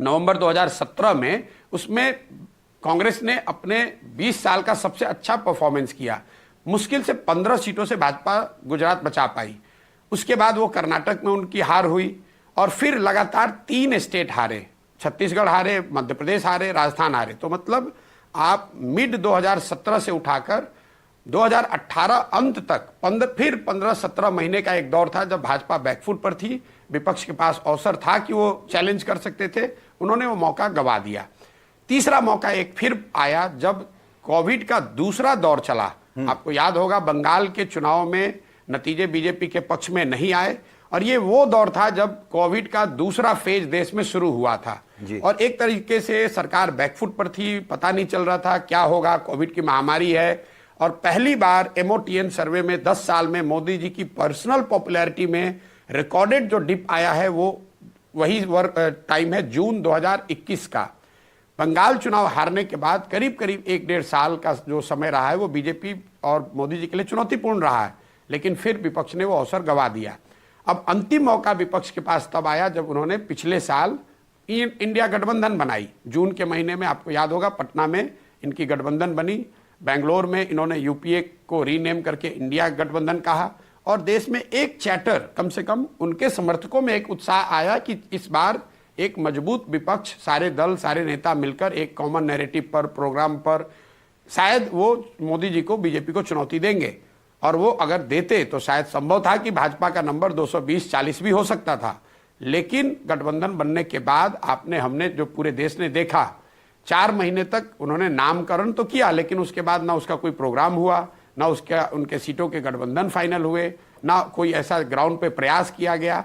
नवंबर 2017 में, उसमें कांग्रेस ने अपने 20 साल का सबसे अच्छा परफॉर्मेंस किया। मुश्किल से 15 सीटों से भाजपा गुजरात बचा पाई। उसके बाद वो कर्नाटक में उनकी हार हुई और फिर लगातार 3 स्टेट हारे, छत्तीसगढ़ हारे, मध्य प्रदेश हारे, राजस्थान हारे। तो मतलब आप मिड 2017 से उठाकर 2018 अंत तक 15-17 महीने का एक दौर था जब भाजपा बैकफुट पर थी, विपक्ष के पास अवसर था कि वो चैलेंज कर सकते थे, उन्होंने वो मौका गंवा दिया। तीसरा मौका एक फिर आया जब कोविड का दूसरा दौर चला। आपको याद होगा बंगाल के चुनाव में नतीजे बीजेपी के पक्ष में नहीं आए और ये वो दौर था जब कोविड का दूसरा फेज देश में शुरू हुआ था और एक तरीके से सरकार बैकफुट पर थी, पता नहीं चल रहा था क्या होगा, कोविड की महामारी है। और पहली बार MOTN सर्वे में 10 साल में मोदी जी की पर्सनल पॉपुलैरिटी में रिकॉर्डेड जो डिप आया है वो वही टाइम है जून 2021 का। बंगाल चुनाव हारने के बाद करीब करीब 1-1.5 साल का जो समय रहा है वो बीजेपी और मोदी जी के लिए चुनौतीपूर्ण रहा है, लेकिन फिर विपक्ष ने वो अवसर गंवा दिया। अब अंतिम मौका विपक्ष के पास तब आया जब उन्होंने पिछले साल इंडिया गठबंधन बनाई। जून के महीने में आपको याद होगा पटना में इनकी गठबंधन बनी, बेंगलोर में इन्होंने UPA को रीनेम करके इंडिया गठबंधन कहा और देश में एक चैटर, कम से कम उनके समर्थकों में एक उत्साह आया कि इस बार एक मजबूत विपक्ष, सारे दल, सारे नेता मिलकर एक कॉमन नैरेटिव पर, प्रोग्राम पर शायद वो मोदी जी को, बीजेपी को चुनौती देंगे। और वो अगर देते तो शायद संभव था कि भाजपा का नंबर 220-40 भी हो सकता था। लेकिन गठबंधन बनने के बाद हमने जो पूरे देश ने देखा, 4 महीने तक उन्होंने नामकरण तो किया लेकिन उसके बाद ना उसका कोई प्रोग्राम हुआ, ना उनके सीटों के गठबंधन फाइनल हुए, ना कोई ऐसा ग्राउंड पे प्रयास किया गया।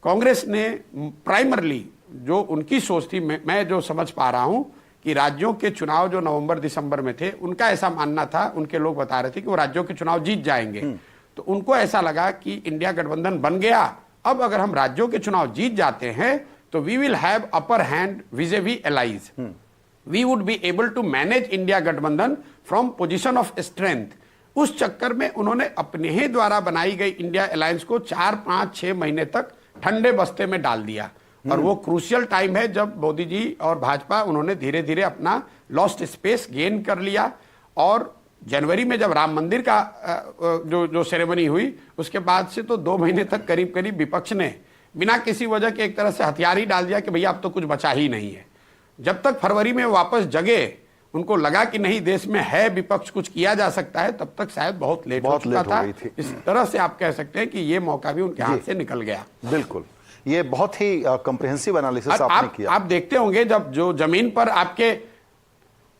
कांग्रेस ने प्राइमरली जो उनकी सोच थी, मैं जो समझ पा रहा हूं कि राज्यों के चुनाव जो नवंबर-दिसंबर में थे, उनका ऐसा मानना था, उनके लोग बता रहे थे कि वो राज्यों के चुनाव जीत जाएंगे। तो उनको ऐसा लगा कि इंडिया गठबंधन बन गया, अब अगर हम राज्यों के चुनाव जीत जाते हैं तो we will have upper hand vis-a-vis allies, we would be able to manage India गठबंधन फ्रॉम पोजीशन ऑफ स्ट्रेंथ। उस चक्कर में उन्होंने अपने ही द्वारा बनाई गई इंडिया अलायंस को 4-5-6 महीने तक ठंडे बस्ते में डाल दिया और वो क्रूशियल टाइम है जब मोदी जी और भाजपा उन्होंने धीरे धीरे अपना लॉस्ट स्पेस गेन कर लिया। और जनवरी में जब राम मंदिर का जो सेरेमनी हुई उसके बाद से तो 2 महीने तक करीब करीब विपक्ष ने बिना किसी वजह के एक तरह से हथियार ही डाल दिया कि भैया अब तो कुछ बचा ही नहीं है। जब तक फरवरी में वापस जगे, उनको लगा कि नहीं देश में है विपक्ष, कुछ किया जा सकता है, तब तक शायद बहुत लेट हो चुका था। इस तरह से आप कह सकते हैं कि ये मौका भी उनके हाथ से निकल गया। बिल्कुल, ये बहुत ही कॉम्प्रिहेंसिव एनालिसिस आपने किया। आप देखते होंगे जब जो जमीन पर आपके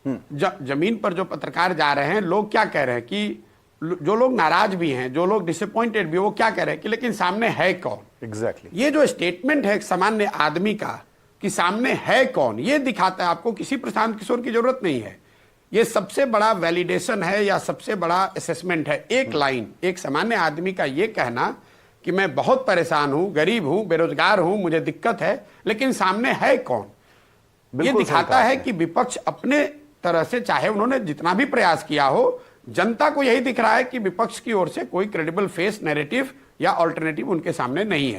जमीन पर जो पत्रकार जा रहे हैं, लोग क्या कह रहे हैं कि जो लोग नाराज भी हैं, जो लोग डिसअपॉइंटेड भी, वो क्या कह रहे हैं कि लेकिन सामने है कौन। एग्जैक्टली ये जो स्टेटमेंट है एक सामान्य आदमी का कि सामने है कौन, ये दिखाता है आपको किसी प्रशांत किशोर की जरूरत नहीं है। ये सबसे बड़ा वैलिडेशन है या सबसे बड़ा असेसमेंट है। एक लाइन, एक सामान्य आदमी का ये कहना कि मैं बहुत परेशान हूं, गरीब हूं, बेरोजगार हूं, मुझे दिक्कत है, लेकिन सामने है कौन। ये दिखाता है कि विपक्ष अपने तरह से, चाहे उन्होंने जितना भी प्रयास किया हो, जनता को यही दिख रहा है कि विपक्ष की ओर से कोई क्रेडिबल फेस, नैरेटिव या ऑल्टरनेटिव उनके सामने नहीं है।